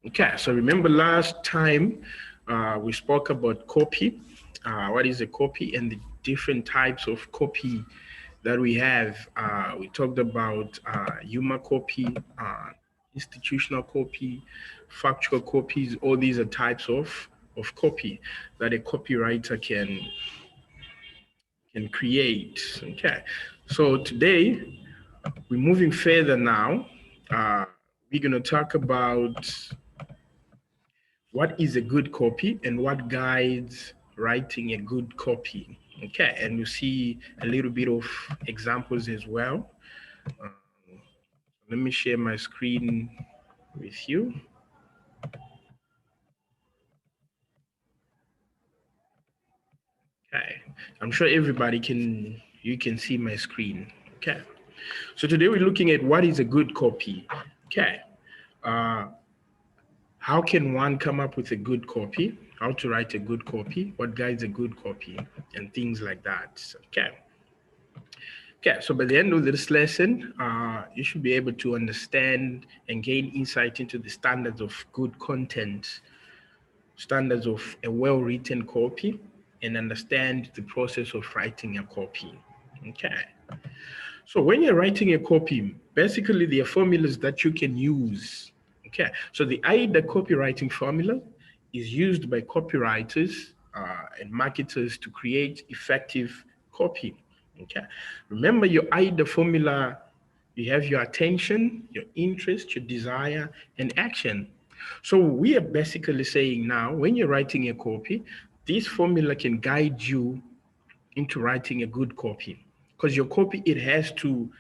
Okay, so remember last time we spoke about copy. What is a copy and the different types of copy that we have. We talked about humor copy, institutional copy, factual copies. All these are types of copy that a copywriter can create. Okay, so today we're moving further now. Uh, we're going to talk about what is a good copy and what guides writing a good copy. Okay, and you see a little bit of examples as well. Uh, Let me share my screen with you. Okay, I'm sure everybody you can see my screen. Okay, so today we're looking at what is a good copy. Okay, uh, how can one come up with a good copy? How to write a good copy? What guides a good copy? And things like that. Okay. Okay, so by the end of this lesson, you should be able to understand and gain insight into the standards of good content, standards of a well-written copy, and understand the process of writing a copy. Okay, so when you're writing a copy, basically there are formulas that you can use. Okay, so the AIDA copywriting formula is used by copywriters and marketers to create effective copy. Okay, remember your AIDA formula, you have your attention, your interest, your desire, and action. So we are basically saying now, when you're writing a copy, this formula can guide you into writing a good copy, because your copy, it has to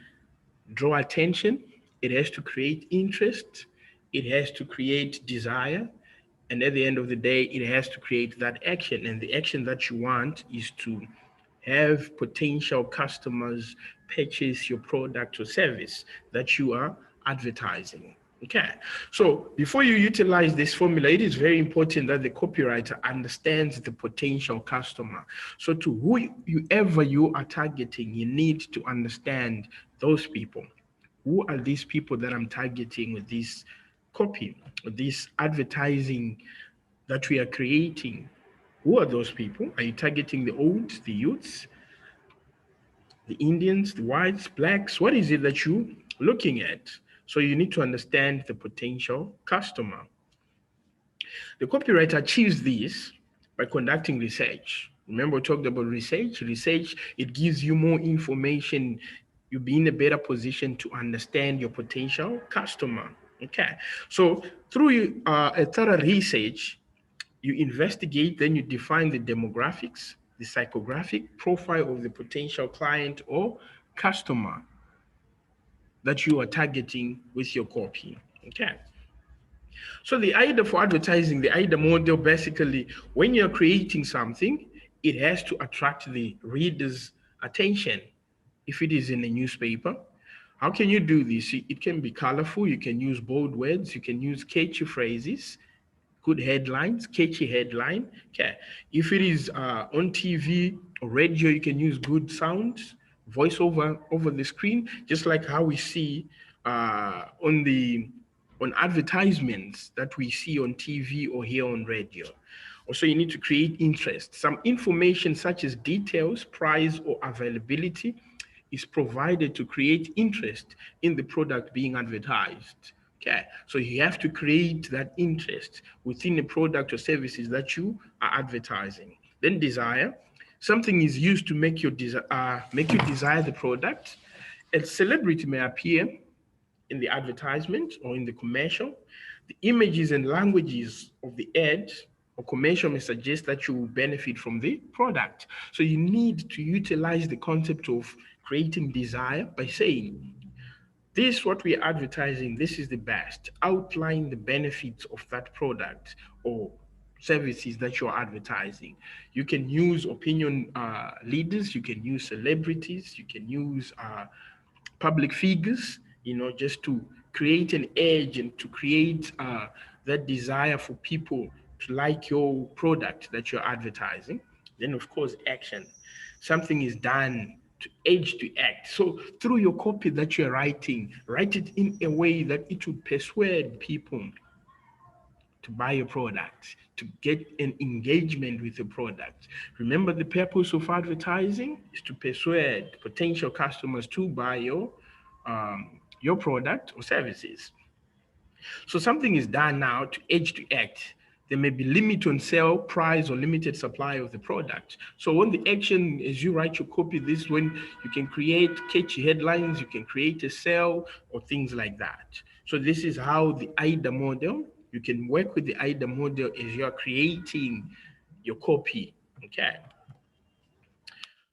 draw attention, it has to create interest, it has to create desire, and at the end of the day it has to create that action, and the action that you want is to have potential customers purchase your product or service that you are advertising. Okay, so before you utilize this formula, it is very important that the copywriter understands the potential customer. So to whoever you are targeting, you need to understand those people. Who are these people that I'm targeting with this copy, with this advertising that we are creating? Who are those people? Are you targeting the old, the youths, the Indians, the whites, blacks? What is it that you're looking at? So you need to understand the potential customer. The copywriter achieves this by conducting research. Remember, we talked about research. Research, it gives you more information. You'll be in a better position to understand your potential customer. Okay. So through a thorough research, you investigate, then you define the demographics, the psychographic profile of the potential client or customer that you are targeting with your copy. Okay. So the idea for advertising, the idea model, basically, when you're creating something, it has to attract the reader's attention. If it is in a newspaper, how can you do this? It can be colorful. You can use bold words. You can use catchy phrases, good headlines, catchy headline. Okay. If it is on TV or radio, you can use good sounds, voiceover over the screen, just like how we see on advertisements that we see on TV or hear on radio. Also, you need to create interest. Some information such as details, price, or availability is provided to create interest in the product being advertised. Okay, so you have to create that interest within the product or services that you are advertising. Then desire, something is used to make you desire the product. A celebrity may appear in the advertisement or in the commercial. The images and languages of the ad or commercial may suggest that you will benefit from the product. So you need to utilize the concept of creating desire by saying, this what we are advertising, this is the best. Outline the benefits of that product or services that you're advertising. You can use opinion leaders, you can use celebrities, you can use public figures, just to create an edge and to create that desire for people to like your product that you're advertising. Then, of course, action. Something is done to edge to act. So, through your copy that you're writing, write it in a way that it would persuade people to buy your product, to get an engagement with the product. Remember, the purpose of advertising is to persuade potential customers to buy your product or services. So something is done now to edge to act. There may be limit on sale, price, or limited supply of the product. So when the action, as you write your copy, this is when you can create catchy headlines, you can create a sale or things like that. So this is how the AIDA model, you can work with the AIDA model as you are creating your copy. Okay.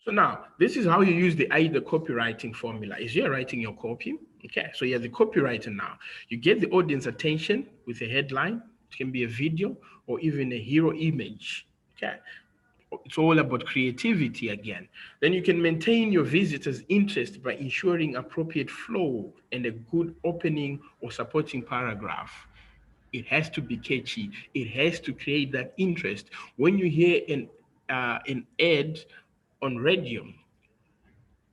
So now, this is how you use the AIDA copywriting formula. Is you're writing your copy. Okay, so you're the copywriter now. You get the audience attention with a headline. It can be a video or even a hero image. Okay, it's all about creativity again. Then you can maintain your visitors' interest by ensuring appropriate flow and a good opening or supporting paragraph. It has to be catchy. It has to create that interest. When you hear an ad on radio,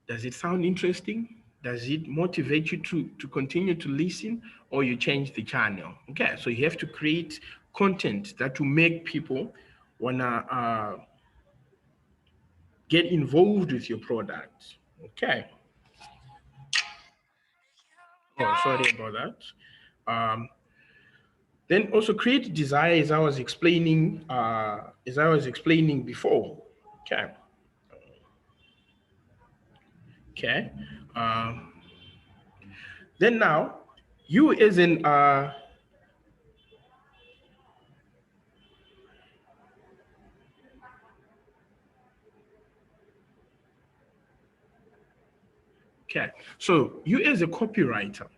does it sound interesting? Does it motivate you to continue to listen, or you change the channel? Okay, so you have to create content that will make people wanna get involved with your product. Okay. Oh, sorry about that. Then also create desire, as I was explaining before. Okay. Okay. Um, then now, you as an okay. So you as a copywriter,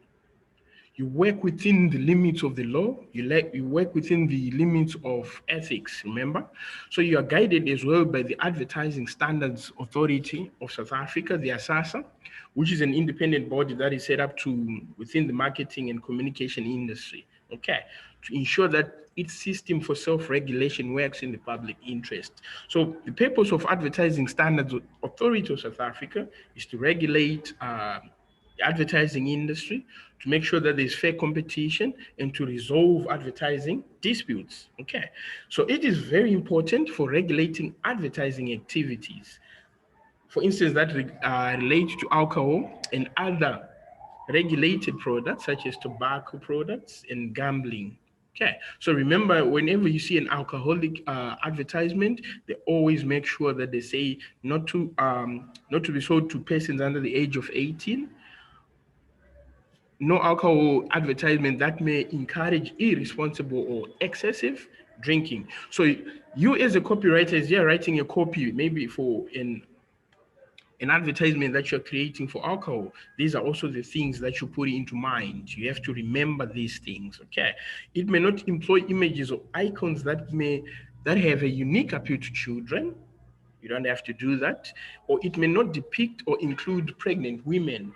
you work within the limits of the law, you work within the limits of ethics, remember? So you are guided as well by the Advertising Standards Authority of South Africa, the ASASA, which is an independent body that is set up to within the marketing and communication industry, okay, to ensure that its system for self-regulation works in the public interest. So the purpose of Advertising Standards Authority of South Africa is to regulate the advertising industry, to make sure that there's fair competition and to resolve advertising disputes. Okay, so it is very important for regulating advertising activities. For instance, that relate to alcohol and other regulated products such as tobacco products and gambling. Okay, so remember, whenever you see an alcoholic advertisement, they always make sure that they say not to be sold to persons under the age of 18, no alcohol advertisement that may encourage irresponsible or excessive drinking. So you as a copywriter, as you're writing a copy, maybe for an advertisement that you're creating for alcohol, these are also the things that you put into mind. You have to remember these things, okay? It may not employ images or icons that have a unique appeal to children. You don't have to do that. Or it may not depict or include pregnant women,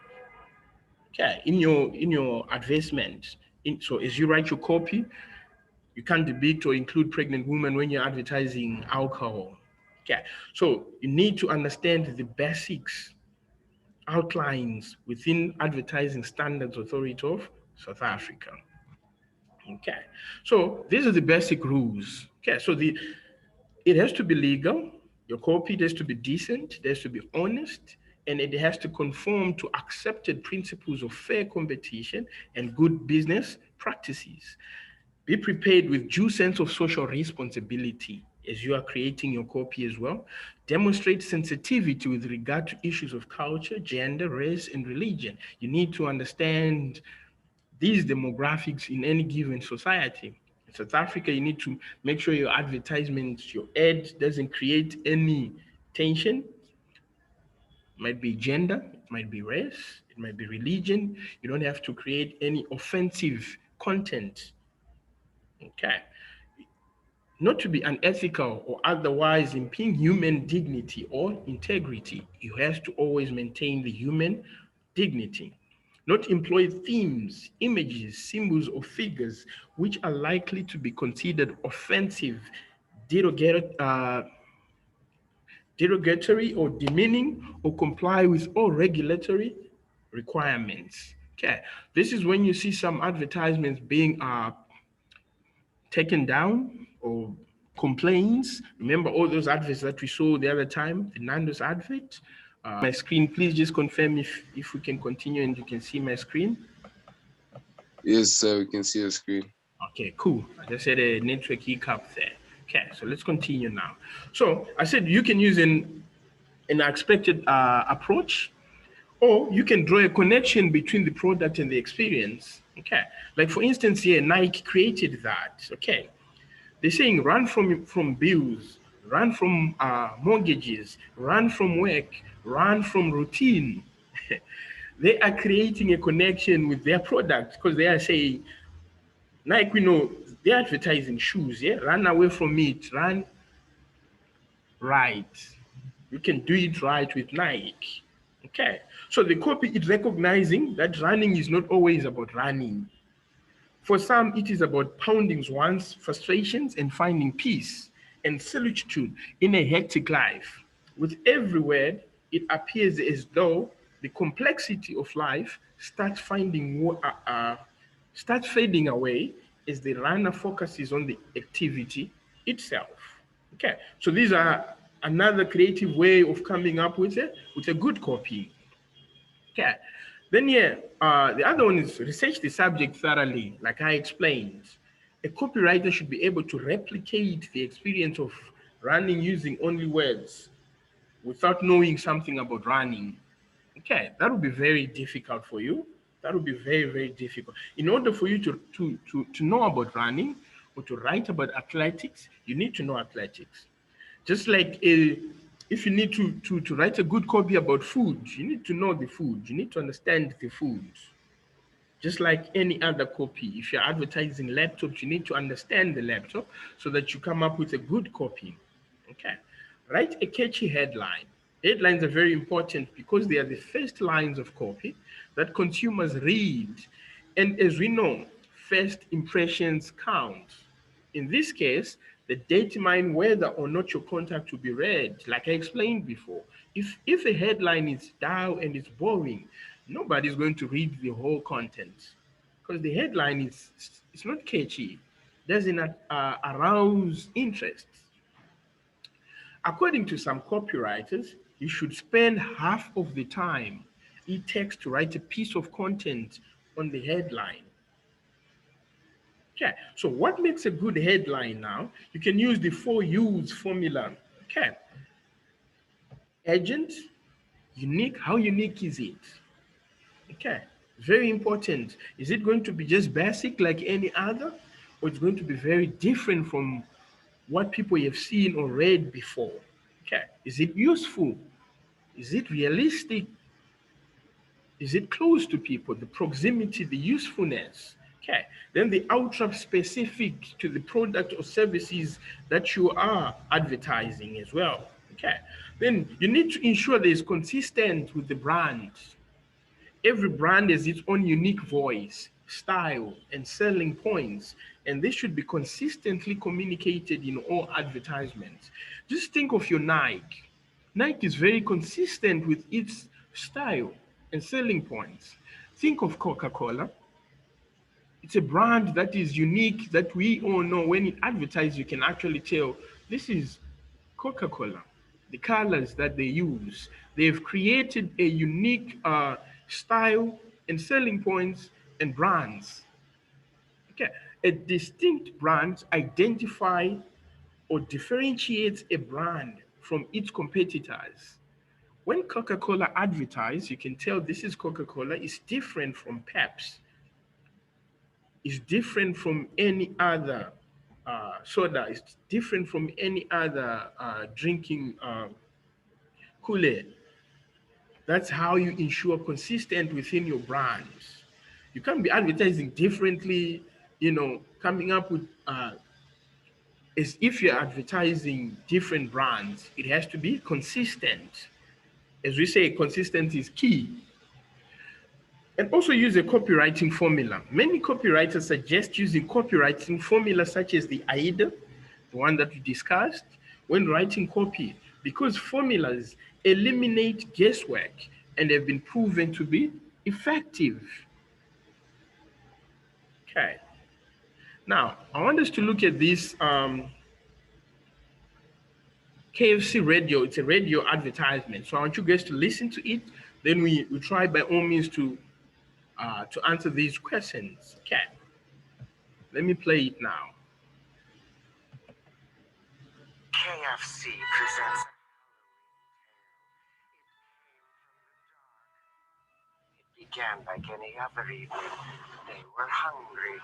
okay, in your advertisement. So as you write your copy, you can't depict or include pregnant women when you're advertising alcohol. Okay, so you need to understand the basics, outlines within Advertising Standards Authority of South Africa. Okay, so these are the basic rules. Okay, so it has to be legal. Your copy has to be decent. It has to be honest, and it has to conform to accepted principles of fair competition and good business practices. Be prepared with due sense of social responsibility as you are creating your copy as well. Demonstrate sensitivity with regard to issues of culture, gender, race, and religion. You need to understand these demographics in any given society. In South Africa, you need to make sure your advertisements, your ad doesn't create any tension. It might be gender, it might be race, it might be religion. You don't have to create any offensive content. Okay. Not to be unethical or otherwise impede human dignity or integrity. You have to always maintain the human dignity. Not employ themes, images, symbols, or figures which are likely to be considered offensive, derogatory, derogatory or demeaning, or comply with all regulatory requirements. Okay, this is when you see some advertisements being taken down or complaints. Remember all those adverts that we saw the other time, the Nando's advert? My screen, please just confirm if we can continue and you can see my screen. Yes, sir, we can see your screen. Okay, cool. I just had a network hiccup there. Okay, so let's continue now. So I said you can use an expected approach, or you can draw a connection between the product and the experience. Okay, like for instance here, Nike created that. Okay, they're saying run from bills, run from mortgages, run from work, run from routine. They are creating a connection with their product because they are saying, Nike, we know they're advertising shoes, yeah? Run away from it, run right. You can do it right with Nike. Okay. So the copy is recognizing that running is not always about running. For some, it is about pounding one's frustrations and finding peace and solitude in a hectic life. With every word, it appears as though the complexity of life starts fading away as the runner focuses on the activity itself. Okay, so these are another creative way of coming up with a good copy. Okay. Then yeah, the other one is research the subject thoroughly, like I explained. A copywriter should be able to replicate the experience of running using only words without knowing something about running. Okay, that would be very difficult for you. That would be very, very difficult. In order for you to know about running or to write about athletics, you need to know athletics. Just like if you need to write a good copy about food, you need to know the food. You need to understand the food. Just like any other copy. If you're advertising laptops, you need to understand the laptop so that you come up with a good copy. Okay. Write a catchy headline. Headlines are very important because they are the first lines of copy that consumers read. And as we know, first impressions count. In this case, they determine whether or not your contact will be read. Like I explained before, if a headline is dull and it's boring, nobody's going to read the whole content because the headline is it's not catchy, doesn't arouse interest. According to some copywriters, you should spend half of the time it takes to write a piece of content on the headline. Okay, so what makes a good headline now? You can use the 4 U's formula. Okay, agent, unique, how unique is it? Okay, very important. Is it going to be just basic like any other, or it's going to be very different from what people have seen or read before? Okay, is it useful? Is it realistic? Is it close to people? The proximity, the usefulness. Okay. Then the ultra specific to the product or services that you are advertising as well. Okay. Then you need to ensure that it's consistent with the brand. Every brand has its own unique voice, style, and selling points, and this should be consistently communicated in all advertisements. Just think of your Nike. Nike is very consistent with its style and selling points. Think of Coca-Cola. It's a brand that is unique that we all know. When it advertises, you can actually tell this is Coca-Cola. The colors that they use, they've created a unique style and selling points and brands. Okay, a distinct brand identify or differentiates a brand from its competitors. When Coca-Cola advertise, you can tell this is Coca-Cola. It's different from Pepsi. It's different from any other soda. It's different from any other drinking Kool-Aid. That's how you ensure consistent within your brands. You can't be advertising differently, coming up with as if you're advertising different brands. It has to be consistent. As we say, consistency is key. And also use a copywriting formula. Many copywriters suggest using copywriting formulas such as the AIDA, the one that we discussed, when writing copy, because formulas eliminate guesswork and have been proven to be effective. Okay. Now, I want us to look at this KFC radio. It's a radio advertisement. So I want you guys to listen to it. Then we try by all means to answer these questions. Okay. Let me play it now. KFC presents began like any other evening. They were hungry.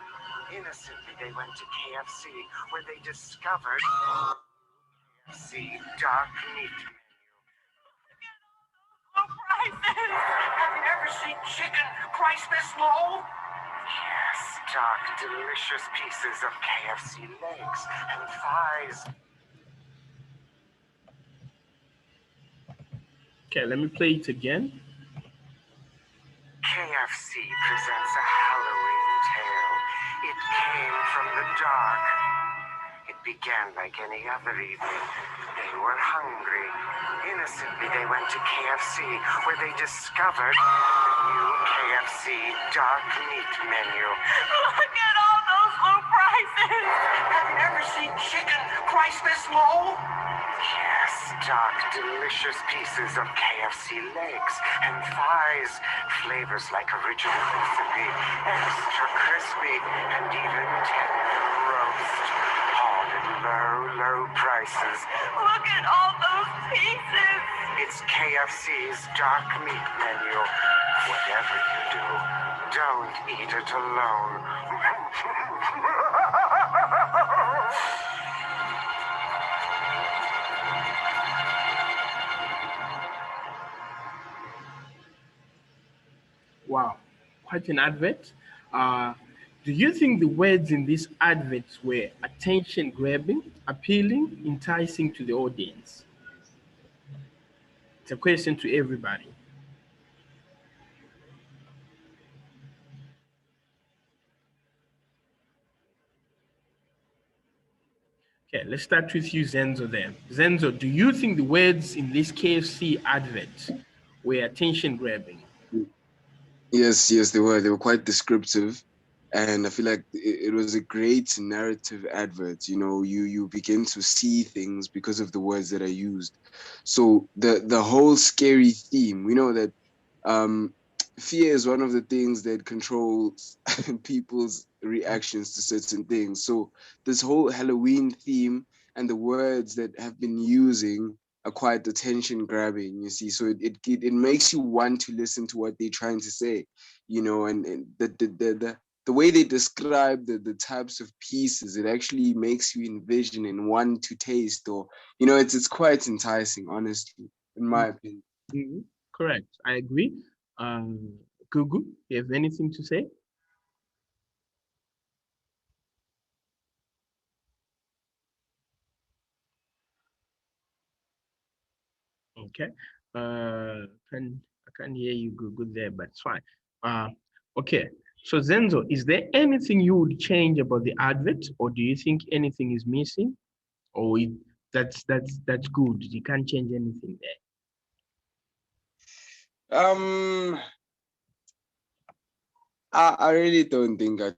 Innocently, they went to KFC, where they discovered KFC dark meat menu. Low prices! Have you ever seen chicken priced this low? Yes, dark, delicious pieces of KFC legs and thighs. Okay, let me play it again. KFC presents a Halloween tale. It came from the dark. It began like any other evening. They were hungry. Innocently, they went to KFC, where they discovered the new KFC dark meat menu. Look at all those low prices! Have you ever seen chicken priced this low? Yes, dark, delicious pieces of KFC legs and thighs. Flavors like original recipe, extra crispy, and even tender roast. All at low prices. Look at all those pieces! It's KFC's dark meat menu. Whatever you do, don't eat it alone. Wow, quite an advert. Do you think the words in these adverts were attention grabbing, appealing, enticing to the audience? It's a question to everybody. Okay, let's start with you, Zenzo, there. Zenzo, do you think the words in this KFC advert were attention grabbing? Yes, yes, they were. They were quite descriptive, and I feel like it was a great narrative advert. You know, you begin to see things because of the words that are used. So the whole scary theme, we know that fear is one of the things that controls people's reactions to certain things. So this whole Halloween theme and the words that have been using are quite attention grabbing, you see. So it makes you want to listen to what they're trying to say, you know, and the way they describe the types of pieces, it actually makes you envision and want to taste, or it's quite enticing, honestly, in my opinion. Mhm. Correct. I agree. Gugu, you have anything to say? Okay. I can hear you good there, but it's fine. Uh, okay. So Zenzo, is there anything you would change about the advert, or do you think anything is missing, or that's good? You can't change anything there. Um, I really don't think I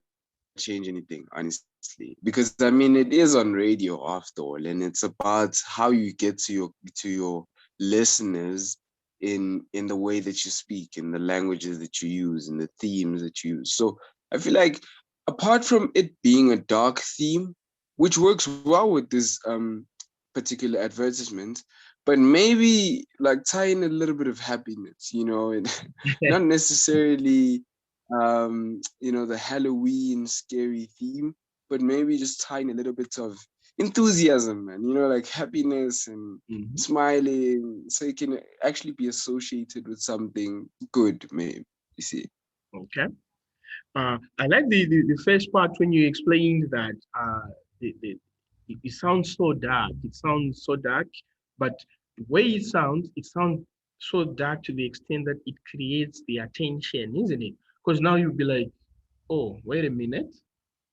change anything, honestly, because I mean it is on radio after all, and it's about how you get to your listeners in the way that you speak, in the languages that you use, in the themes that you use. So I feel like apart from it being a dark theme, which works well with this particular advertisement, but maybe like tie in a little bit of happiness, and not necessarily the Halloween scary theme, but maybe just tying a little bit of enthusiasm, man, like happiness and Mhm. smiling, so it can actually be associated with something good, maybe, you see. Okay. I like the first part when you explained that it sounds so dark. It sounds so dark, but the way it sounds so dark to the extent that it creates the attention, isn't it? Because now you'll be like, oh, wait a minute,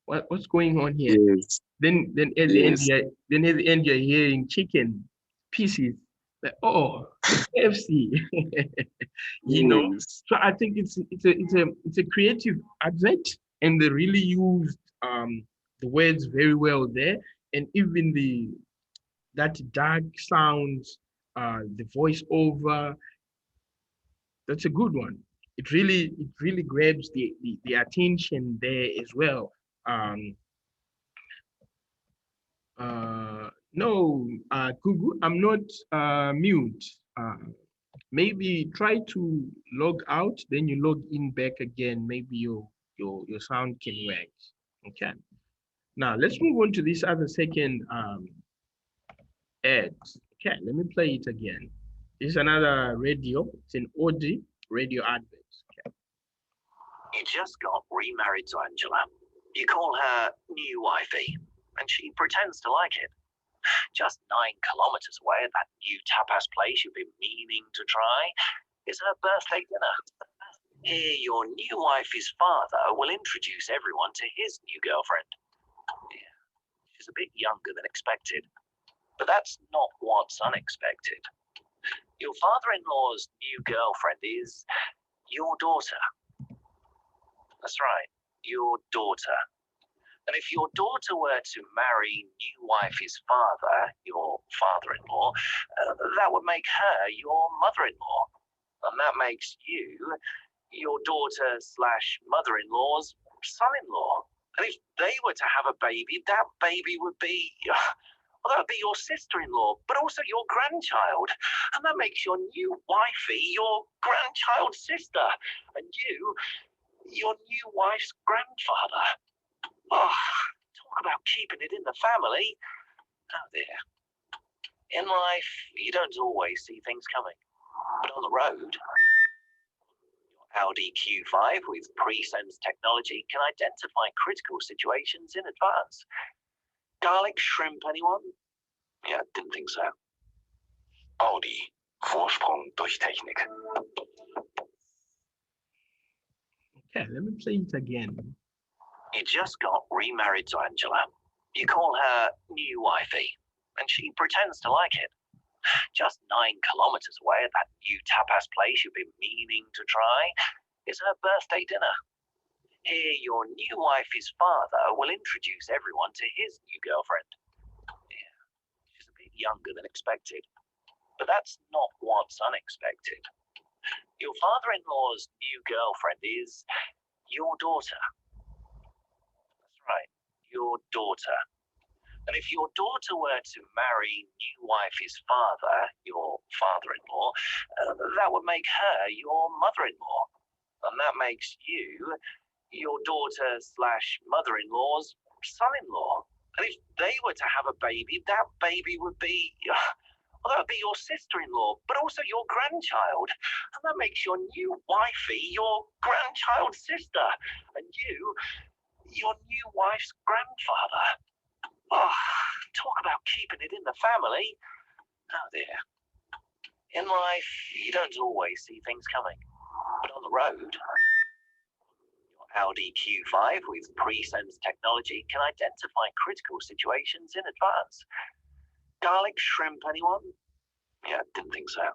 what's going on here? Yes, Then at the end, yes, you're hearing chicken pieces. Like, oh, KFC. you know. yes. So I think it's a creative advert, and they really used the words very well there, and even that dark sounds, the voiceover, that's a good one. It really grabs the attention there as well. Um, no, Gugu, I'm not mute. Maybe try to log out, then you log in back again. Maybe your sound can work. Okay. Now let's move on to this other second ad. Okay, let me play it again. This is another radio. It's an Audi radio advert. Okay. You just got remarried to Angela. You call her new wifey, and she pretends to like it. Just 9 kilometers away at that new tapas place you've been meaning to try is her birthday dinner. Here, your new wifey's father will introduce everyone to his new girlfriend. Yeah, she's a bit younger than expected, but that's not what's unexpected. Your father-in-law's new girlfriend is your daughter. That's right, your daughter. And if your daughter were to marry new wifey's father, your father-in-law, that would make her your mother-in-law. And that makes you your daughter slash mother-in-law's son-in-law. And if they were to have a baby, that baby would be, well, that would be your sister-in-law, but also your grandchild. And that makes your new wifey your grandchild's sister. And you, your new wife's grandfather. Oh, talk about keeping it in the family. Oh dear. In life, you don't always see things coming. But on the road, your Audi Q5 with pre-sense technology can identify critical situations in advance. Garlic shrimp, anyone? Yeah, didn't think so. Audi, Vorsprung durch Technik. Okay, let me play it again. You just got remarried to Angela. You call her new wifey, and she pretends to like it. Just 9 kilometers away at that new tapas place you've been meaning to try is her birthday dinner. Here, your new wifey's father will introduce everyone to his new girlfriend. Yeah, she's a bit younger than expected, but that's not what's unexpected. Your father-in-law's new girlfriend is your daughter. That's right, your daughter. And if your daughter were to marry new wifey's father, your father-in-law, that would make her your mother-in-law. And that makes you your daughter slash mother-in-law's son-in-law. And if they were to have a baby, that baby would be, well, that would be your sister-in-law, but also your grandchild. And that makes your new wifey your grandchild's sister. And you, your new wife's grandfather. Oh, talk about keeping it in the family. Oh dear. In life, you don't always see things coming. But on the road, your Audi Q5 with pre-sense technology can identify critical situations in advance. Garlic shrimp, anyone? Yeah, didn't think so.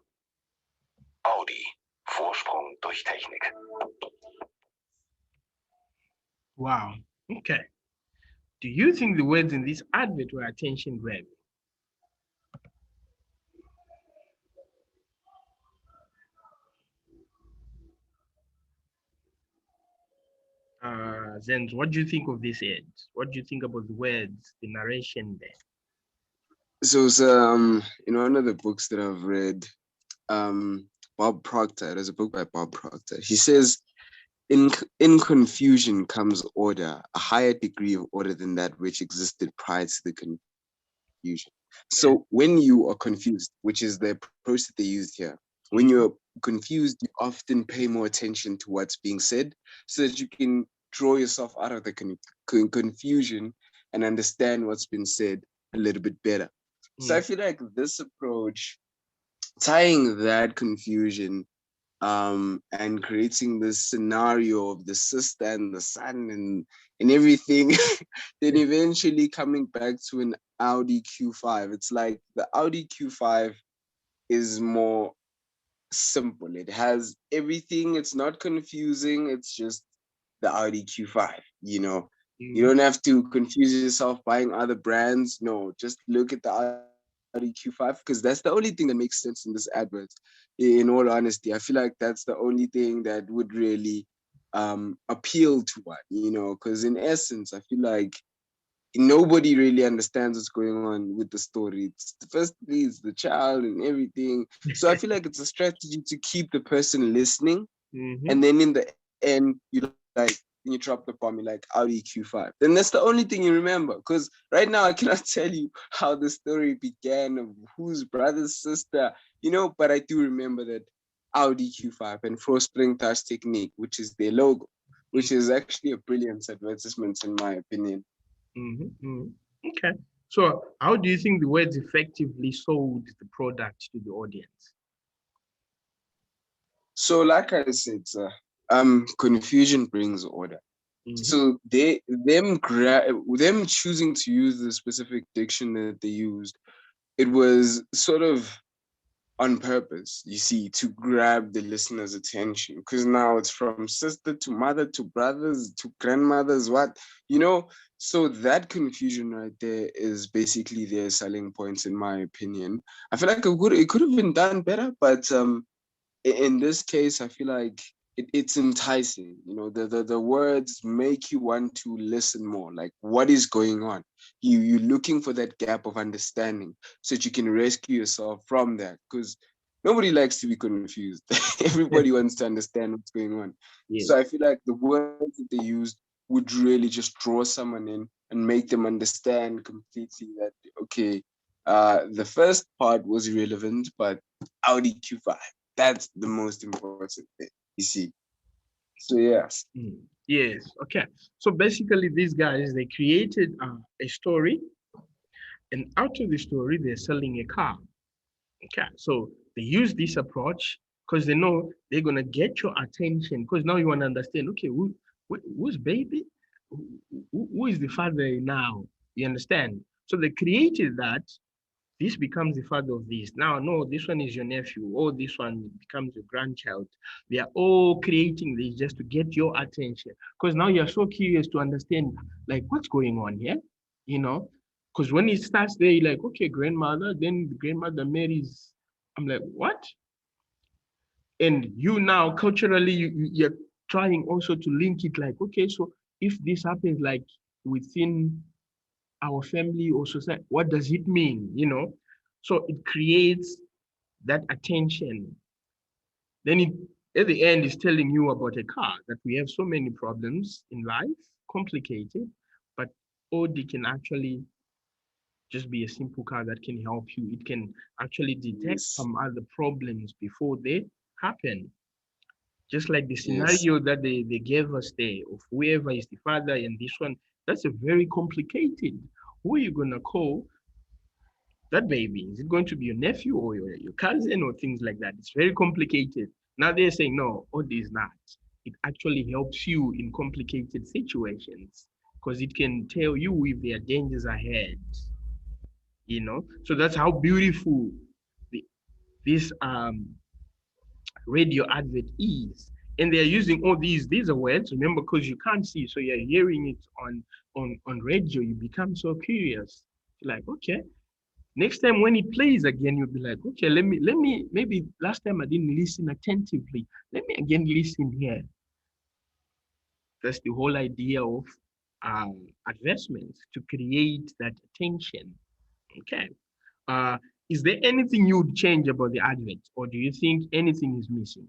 Audi, Vorsprung durch Technik. Wow. Okay. Do you think the words in this advert were attention grabbing? Zenz, what do you think of this ad? What do you think about the words, the narration there? So it's in one of the books that I've read, Bob Proctor. There's a book by Bob Proctor. He says, in confusion comes order, a higher degree of order than that which existed prior to the confusion. So when you are confused, which is the approach that they used here, when you're confused, you often pay more attention to what's being said so that you can draw yourself out of the confusion and understand what's been said a little bit better. So I feel like this approach, tying that confusion and creating this scenario of the sister and the son and everything, then eventually coming back to an Audi Q5. It's like the Audi Q5 is more simple. It has everything. It's not confusing. It's just the Audi Q5, you know. You don't have to confuse yourself buying other brands. No, just look at the Audi Q5 because that's the only thing that makes sense in this advert. In all honesty, I feel like that's the only thing that would really appeal to one, because in essence, I feel like nobody really understands what's going on with the story. It's firstly, it's the child and everything. So I feel like it's a strategy to keep the person listening, and then in the end, you drop the bomb, you're like Audi Q5. Then that's the only thing you remember. Because right now I cannot tell you how the story began, of whose brother, sister, but I do remember that Audi Q5 and Frost Touch Technique, which is their logo, which is actually a brilliant advertisement in my opinion. Okay. So how do you think the words effectively sold the product to the audience? So, like I said, sir, confusion brings order. So them choosing to use the specific diction that they used, it was sort of on purpose, you see, to grab the listener's attention. Because now it's from sister to mother to brothers to grandmothers, So that confusion right there is basically their selling points, in my opinion. I feel like it could have been done better, but in this case, I feel like it's enticing. The words make you want to listen more. Like, what is going on? You're looking for that gap of understanding so that you can rescue yourself from that. Because nobody likes to be confused. Everybody wants to understand what's going on. Yes. So I feel like the words that they used would really just draw someone in and make them understand completely that, okay, the first part was irrelevant, but Audi Q5, that's the most important thing, you see. So yes. Yes. Okay. So basically, these guys, they created a story, and out of the story, they're selling a car. Okay. So they use this approach because they know they're gonna get your attention. Because now you want to understand. Okay, who's baby? Who is the father now? You understand? So they created that. This becomes the father of this. Now, no, this one is your nephew. Oh, this one becomes your grandchild. They are all creating this just to get your attention. Because now you're so curious to understand, like, what's going on here? You know? Because when it starts there, you're like, okay, grandmother, then the grandmother marries. I'm like, what? And you now, culturally, you're trying also to link it like, okay, so if this happens, like, within our family or society, what does it mean? So it creates that attention. Then it at the end is telling you about a car, that we have so many problems in life, complicated, but Audi can actually just be a simple car that can help you. It can actually detect Yes. some other problems before they happen. Just like the Yes. scenario that they gave us there of whoever is the father and this one, that's a very complicated. Who are you gonna call that baby? Is it going to be your nephew or your cousin or things like that? It's very complicated. Now they're saying, no, all this not. It actually helps you in complicated situations because it can tell you if there are dangers ahead. So that's how beautiful the, this radio advert is. And they're using all these are words, remember, because you can't see. So you're hearing it on radio, you become so curious. You're like, okay, next time when it plays again, you'll be like, okay, let me, maybe last time I didn't listen attentively. Let me again listen here. That's the whole idea of advertisements, to create that attention. Okay. Uh, is there anything you'd change about the advert, or do you think anything is missing?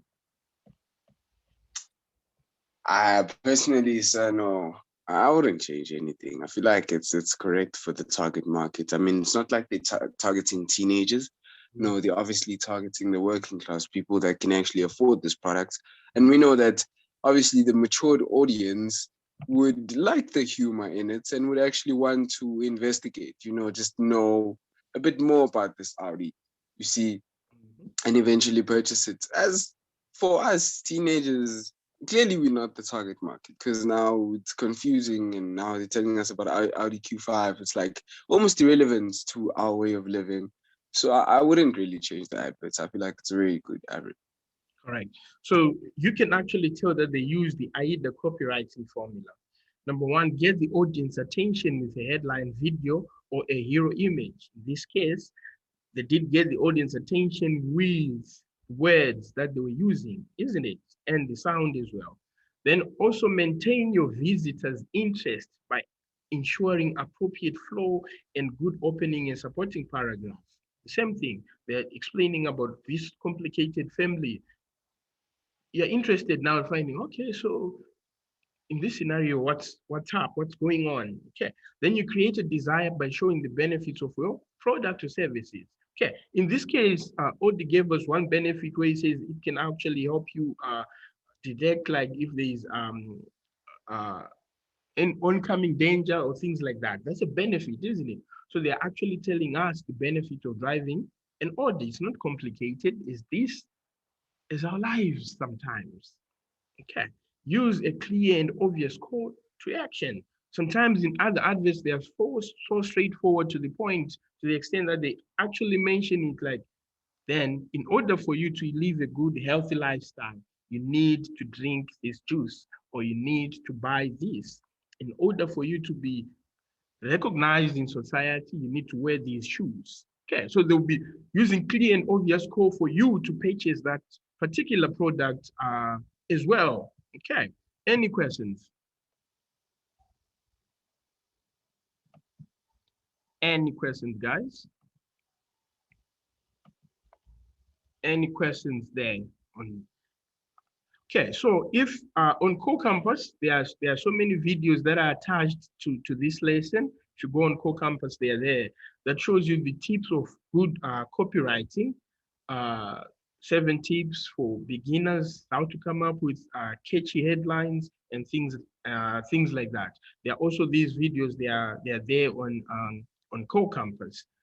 I personally, sir, no, I wouldn't change anything. I feel like it's correct for the target market. I mean, it's not like they're targeting teenagers. No, they're obviously targeting the working class people that can actually afford this product. And we know that obviously the matured audience would like the humor in it and would actually want to investigate, just know a bit more about this Audi, you see, and eventually purchase it. As for us teenagers, clearly we're not the target market because now it's confusing, and now they're telling us about Audi Q5. It's like almost irrelevant to our way of living. So I wouldn't really change the adverts. I feel like it's a very good advert. Correct. So you can actually tell that they use the AIDA copywriting formula. Number one, get the audience attention with a headline video or a hero image. In this case, they did get the audience attention with words that they were using, isn't it? And the sound as well. Then also maintain your visitors' interest by ensuring appropriate flow and good opening and supporting paragraphs. The same thing, they're explaining about this complicated family. You're interested now in finding, okay, so in this scenario, what's up, what's going on? Okay, then you create a desire by showing the benefits of your product or services. Okay, in this case, Odi gave us one benefit where he says it can actually help you detect like if there is uh, an oncoming danger or things like that. That's a benefit, isn't it? So they're actually telling us the benefit of driving an Audi. It's not complicated. Is this is our lives sometimes? Okay. Use a clear and obvious call to action. Sometimes in other adverts, they are so straightforward to the point, to the extent that they actually mention it like, then in order for you to live a good, healthy lifestyle, you need to drink this juice or you need to buy this. In order for you to be recognized in society, you need to wear these shoes. Okay, so they'll be using clear and obvious call for you to purchase that particular product as well. Okay, any questions? Any questions, guys? Any questions there on Okay, so if on co-campus, there are so many videos that are attached to this lesson. If you go on co-campus, they are there. That shows you the tips of good copywriting, uh, 7 tips for beginners, how to come up with catchy headlines and things like that. There are also these videos. They are there on co-campus.